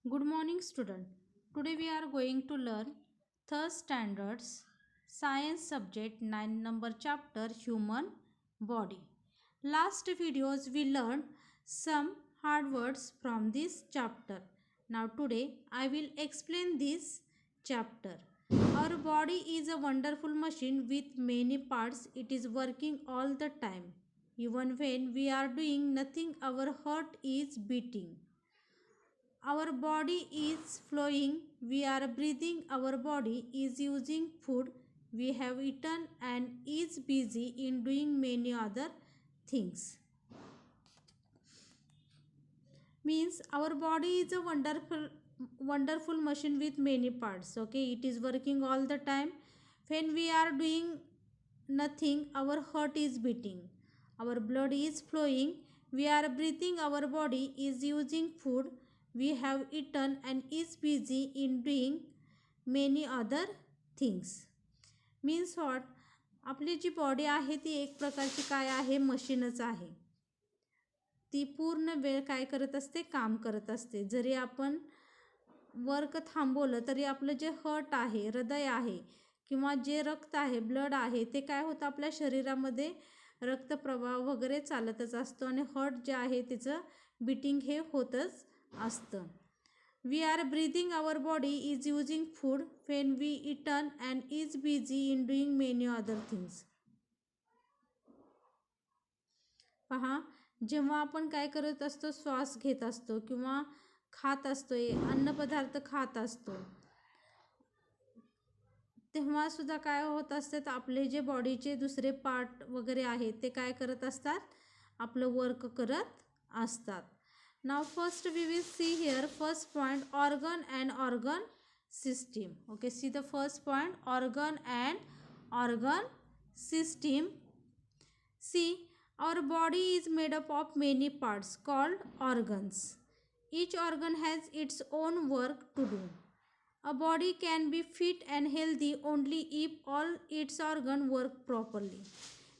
Good morning, student. Today we are going to learn third standards science subject 9 number chapter human body. Last videos we learned some hard words from this chapter. Now today I will explain this chapter. Our body is a wonderful machine with many parts. It is working all the time. Even when we are doing nothing, our heart is beating. Our body is flowing, we are breathing, our body is using food we have eaten and is busy in doing many other things. Means our body is a wonderful machine with many parts. Okay, it is working all the time. When we are doing nothing, our heart is beating, our blood is flowing, we are breathing, our body is using food we have eaten and is busy in doing many other things. Means what, आपली जी body आहे ती एक प्रकारची काय आहे, मशीनच आहे. ती पूर्ण वेळ काय करत असते, काम करत असते. जरी आपण वर्क थांबवलं तरी आपलं जे हर्ट आहे, हृदय आहे किंवा जे रक्त आहे, ब्लड आहे, ते काय होतं, आपल्या शरीरामध्ये रक्तप्रवाह वगैरे चालतच असतो आणि हर्ट जे आहे त्याचं बीटिंग हे होतच असतं. We are breathing, our body is using food when we eaten and is busy in doing many other things. पहा, जेव्हा आपण काय करत असतो, श्वास घेत असतो किंवा खात असतोय, अन्नपदार्थ खात असतो, तेव्हा सुद्धा काय होत असते, तर आपले जे बॉडीचे दुसरे पार्ट वगैरे आहेत ते काय करत असतात, आपलं वर्क करत असतात. नाव first we will see here first point, organ and organ system. Okay, see the first point, organ and organ system. See, our body is made up of many parts called organs. Each organ has its own work to do. A body can be fit and healthy only if all its organs work properly.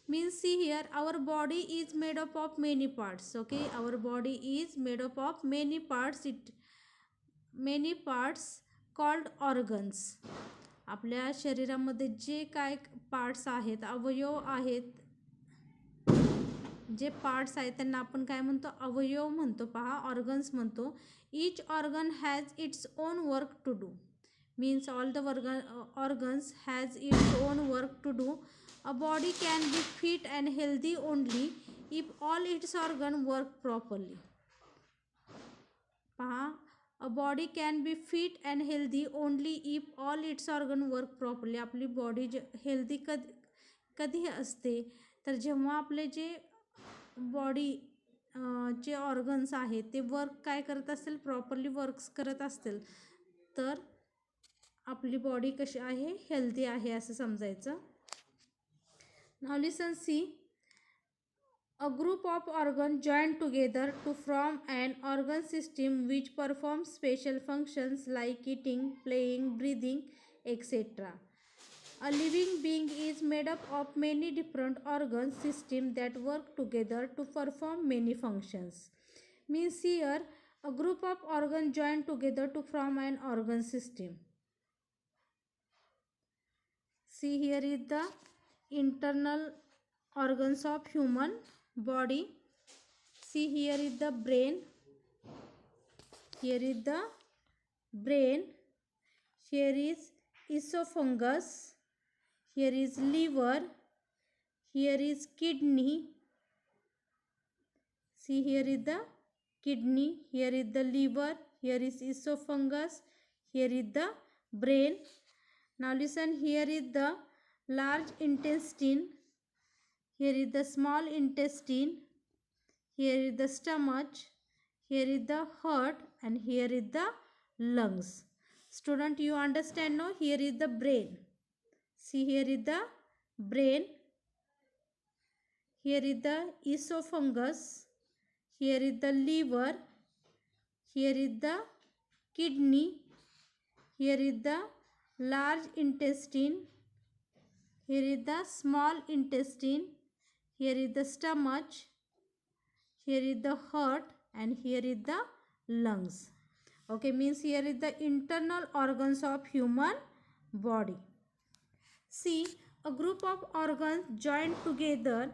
Means see here, our body is made up of many parts. Okay, our body is made up of many parts. Many parts called organs. आपल्या शरीरामध्ये जे काय parts आहेत, अवयव आहेत, जे parts आहेत त्यांना आपण काय म्हणतो, अवयव म्हणतो. पहा, ऑर्गन्स म्हणतो. Each organ has its own work to do. Means all the organs has its own work to do. A body can be fit and healthy only if all its organ work properly. पहा, a body can be fit and healthy only if all its organ work properly. आपली body healthy कधी असते, तर जेव्हा आपले जे body जे organs आहेत ते work काय करत असतील, प्रॉपरली वर्क्स करत असतील, तर आपली बॉडी कशी आहे, हेल्दी आहे असं समजायचं. Now listen, see, a group of organ join together to form an organ system which perform special functions like eating, playing, breathing etcetera. A living being is made up of many different organ systems that work together to perform many functions. Means here, a group of organs join together to form an organ system. See here is the internal organs of human body. See here is the brain. Here is the brain. Here is esophagus. Here is liver, here is kidney. See, here is the kidney, here is the liver, here is esophagus, here is the brain. Now listen, here is the large intestine, here is the small intestine, here is the stomach, here is the heart, and here is the lungs. Student, you understand now? Here is the brain. See, here is the brain, here is the esophagus, here is the liver, here is the kidney, here is the large intestine, here is the small intestine, here is the stomach, here is the heart, and here is the lungs. Okay, means here is the internal organs of human body. See, a group of organs joined together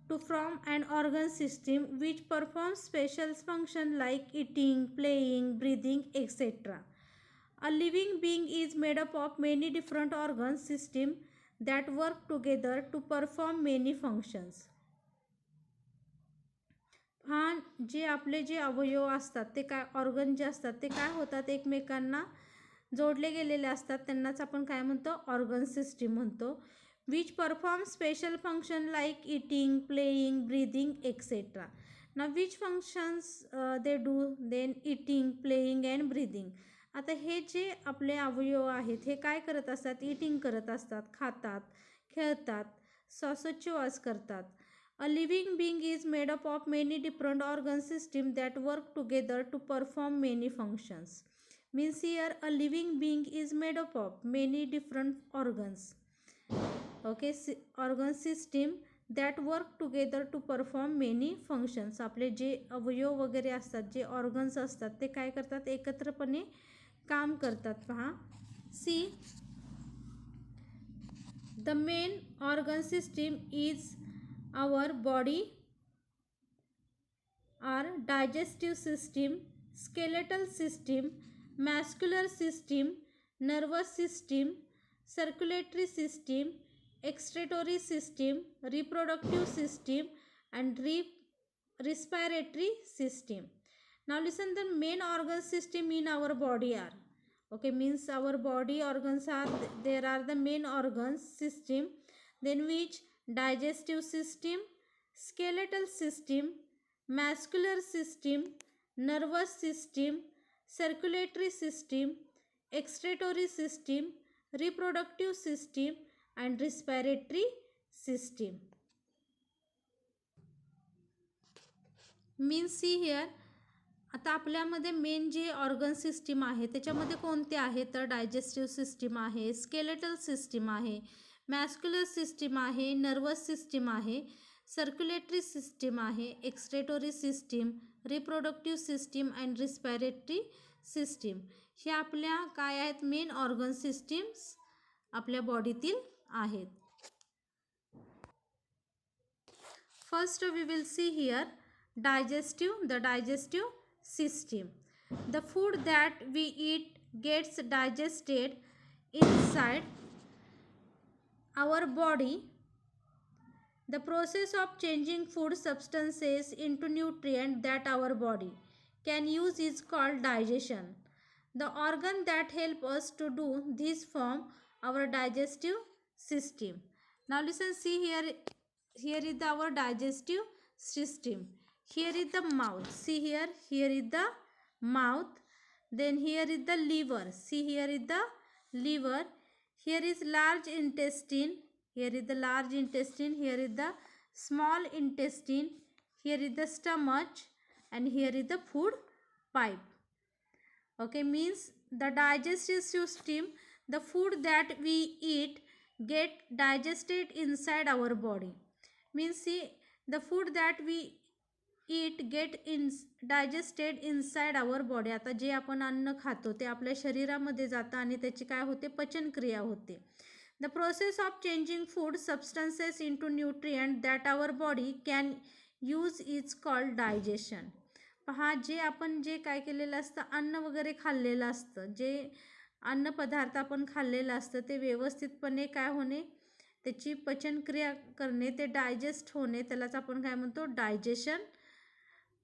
to form an organ system which performs special functions like eating, playing, breathing, etc. A living being is made up of many different organ systems that work together to perform many functions. हा जे आपले जे अवयव असतात ते काय organ जे असतात ते काय होतात एकमेकांना जोडले गेलेले असतात त्यांनाच आपण काय म्हणतो ऑर्गन सिस्टीम म्हणतो which perform special function like eating playing breathing etcetera ना which functions they do then eating playing and breathing आता हे जे आपले अवयव आहेत हे काय करत असतात इटिंग करत असतात खातात खेळतात श्वासोच्छवास करतात A living being is made up of many different organ systems that work together to perform many functions. Means here a living being is made up of many different organs. Okay, organ system that work together to perform many functions. आपले जे अवयव वगैरे असतात जे organs असतात ते काय करतात एकत्रपणे काम करतात पहा. See, the main organ system is our body are digestive system, skeletal system, muscular system, nervous system, circulatory system, excretory system, reproductive system and respiratory system. Now listen, the main organ system in our body are, okay, means our body organs are, there are the main organs system, then which digestive system, skeletal system, muscular system, nervous system, circulatory system, excretory system, reproductive system and respiratory system. Means see here, आता आपल्यामध्ये main जे organ system आहे त्याच्यामध्ये कोणते आहे तर digestive system आहे, skeletal system आहे, muscular system आहे, नर्वस सिस्टीम आहे, सर्क्युलेटरी सिस्टीम आहे, excretory system, reproductive system and respiratory system. हे आपल्या काय आहेत मेन ऑर्गन सिस्टीम्स आपल्या बॉडीतील आहेत. First we will see here the digestive system. The food that we eat gets digested inside our body. The process of changing food substances into nutrients that our body can use is called digestion. The organ that help us to do this form our digestive system. Now listen, see here is our digestive system. Here is the mouth. See here is the mouth. Then here is the liver. See here is the liver. Here is large intestine. Here is the large intestine. Here is the small intestine. Here is the stomach. And here is the food pipe. Okay, means the digestive system, the food that we eat get digested inside our body. Means see, the food that we eat get digested inside our body. आता जे आपण अन्न खातो ते आपल्या शरीरामध्ये जातं आणि त्याची काय होते पचनक्रिया होते. The process of changing food substances into nutrient that our body can use is called digestion. पहा जे आपण जे काय केलेलं असतं अन्न वगैरे खाल्लेलं असतं जे अन्न पदार्थ आपण खाल्लेलं असतं ते व्यवस्थितपणे काय होणे त्याची पचनक्रिया करणे ते डायजेस्ट होणे त्यालाच आपण काय म्हणतो डायजेशन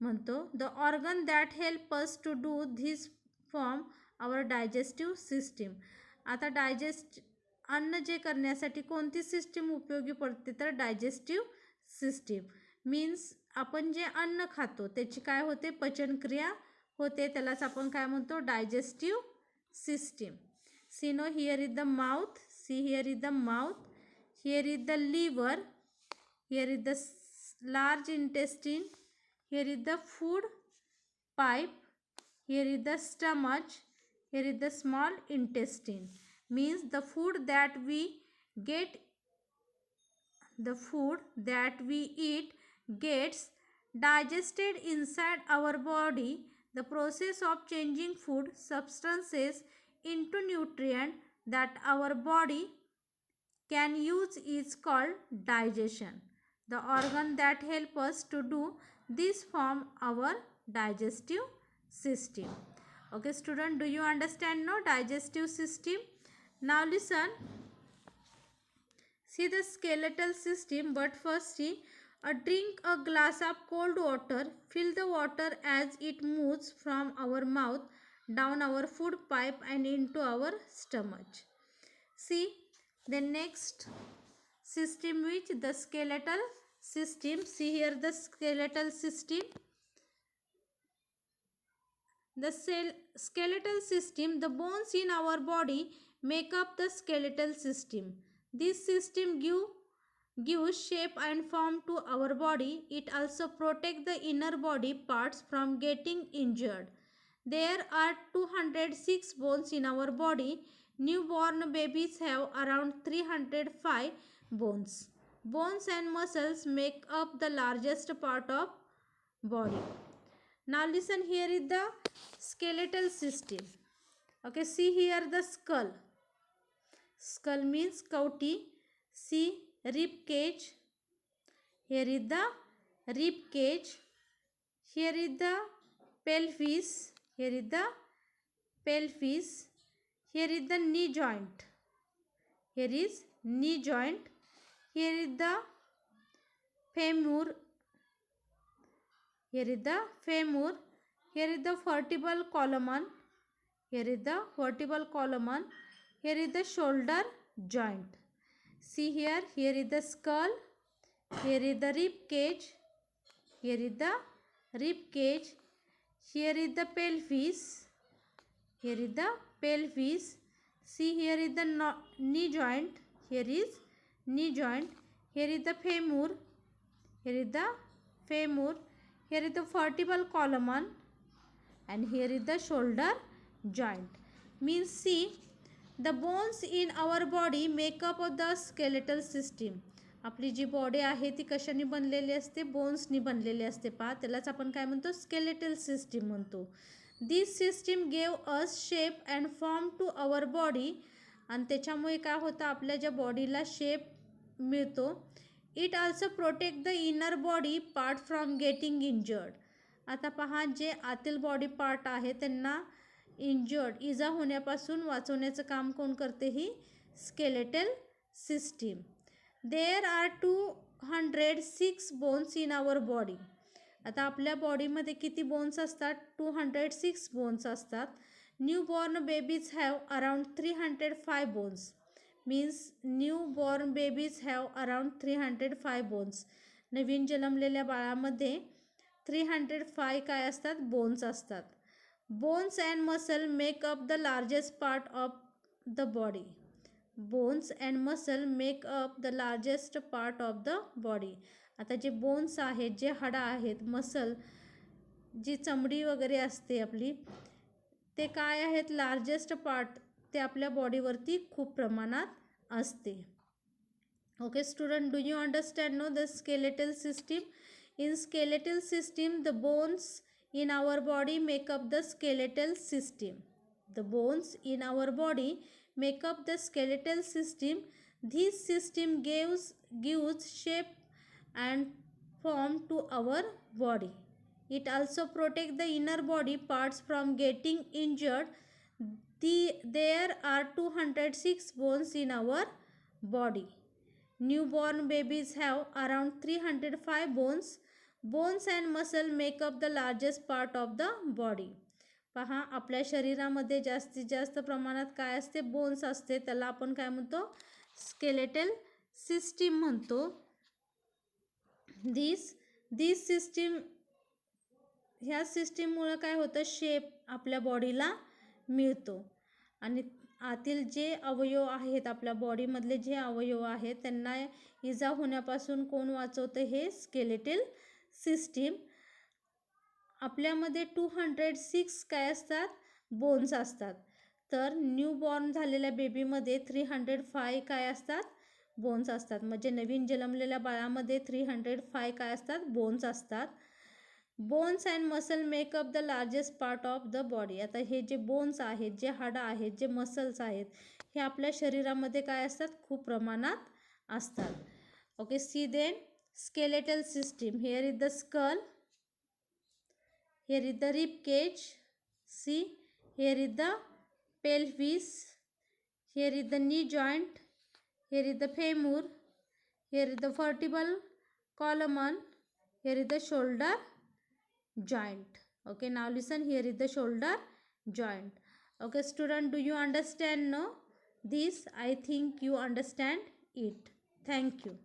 म्हणतो. The organ that help us to do this form our digestive system. आता अन्न जे करण्यासाठी कोणती सिस्टीम उपयोगी पडते तर डायजेस्टिव्ह सिस्टीम. मीन्स आपण जे अन्न खातो त्याची काय होते पचनक्रिया होते त्यालाच आपण काय म्हणतो digestive system. See no here is the mouth. See here is the mouth. Here is the liver. Here is the large intestine. Here is the food pipe. Here is the stomach. Here is the small intestine. Means the food that we eat gets digested inside our body. The process of changing food substances into nutrient that our body can use is called digestion. The organ that help us to do this form our digestive system. Okay student, do you understand now digestive system? Now listen, see the skeletal system, but first see, drink a glass of cold water. Fill the water as it moves from our mouth down our food pipe and into our stomach. See the next system, which the skeletal system. See here the skeletal system. The skeletal system, the bones in our body make up the skeletal system. This system gives shape and form to our body. It also protects the inner body parts from getting injured. There are 206 bones in our body. Newborn babies have around 305 bones. Bones and muscles make up the largest part of body. Now listen, here is the skeletal system. Okay, see here the skull. Skull means cavity. See rib cage. Here is the rib cage. Here is the pelvis. Here is the pelvis. Here is the knee joint. Here is knee joint. Here is the femur. Here is the femur. Here is the vertebral column. Here is the vertebral column. Here is the shoulder joint. See here, here is the skull. Here is the rib cage. Here is the rib cage. Here is the pelvis. Here is the pelvis. See here is the knee joint. Here is knee joint. Here is the femur. Here is the femur. Here is the vertebral column. And here is the shoulder joint. Means see, the bones in our body make up of the skeletal system. आपली जी body आहे ती कशाने बनलेली असते? बोन्सनी बनलेली असते. पहा त्यालाच आपण काय म्हणतो? स्केलेटल सिस्टीम म्हणतो. This system gave us shape and form to our body. आणि त्याच्यामुळे काय होतं? आपल्या ज्या बॉडीला शेप मिळतो. It also protect the inner body part from getting injured. आता पहा, जे आतील बॉडी पार्ट आहे त्यांना इंजर्ड, इजा होण्यापासून वाचवण्याचं काम कोण करते? ही skeletal system. There are 206 bones in our body. आता आपल्या बॉडीमध्ये किती बोन्स असतात? 206 बोन्स असतात. New born babies have around 305 bones. Means new born babies have around 305 bones. नवीन जन्मलेल्या बाळामध्ये 305 काय असतात? बोन्स असतात. Bones and muscle make up the largest part of the body. Bones and muscle make up the largest part of the body. आता जे bones आहेत, जे हाडं आहेत, मसल, जी चमडी वगैरे असते आपली, ते काय आहेत? Largest part. ते आपल्या बॉडीवरती खूप प्रमाणात असते. Okay student, do you understand know the skeletal system? In skeletal system, the bones in our body make up the skeletal system. The bones in our body make up the skeletal system. This system gives shape and form to our body. It also protects the inner body parts from getting injured. There are 206 bones in our body. Newborn babies have around 305 bones. Bones and muscle make up the largest part of the body. पहा, आपल्या शरीरामध्ये जास्तीत जास्त प्रमाणात काय असते? Bones असते. त्याला आपण काय म्हणतो? स्केलेटल सिस्टीम म्हणतो. दिस सिस्टीम, ह्या सिस्टीममुळे काय होतं? शेप आपल्या बॉडीला मिळतो. आणि आतील जे अवयव आहेत, आपल्या बॉडीमधले जे अवयव आहेत, त्यांना इजा होण्यापासून कोण वाचवतं? हे स्केलेटल सिस्टीम. आपल्यामध्ये 206 काय असतात? बोन्स असतात. तर न्यूबॉर्न झालेल्या बेबीमध्ये 305 काय असतात? बोन्स असतात. म्हणजे नवीन जन्मलेल्या बाळामध्ये 305 काय असतात? बोन्स असतात. Bones and muscle makeup the largest part of the body. आता हे जे बोन्स आहेत, जे हाडं आहेत, जे मसल्स आहेत, हे आपल्या शरीरामध्ये काय असतात, खूप प्रमाणात असतात. Okay, see then skeletal system. Here is the skull, here is the rib cage, see, here is the pelvis, here is the knee joint, here is the femur, here is the vertebral column, here is the shoulder joint. Okay, now listen, here is the shoulder joint. Okay student, do you understand? No, this I think you understand it. Thank you.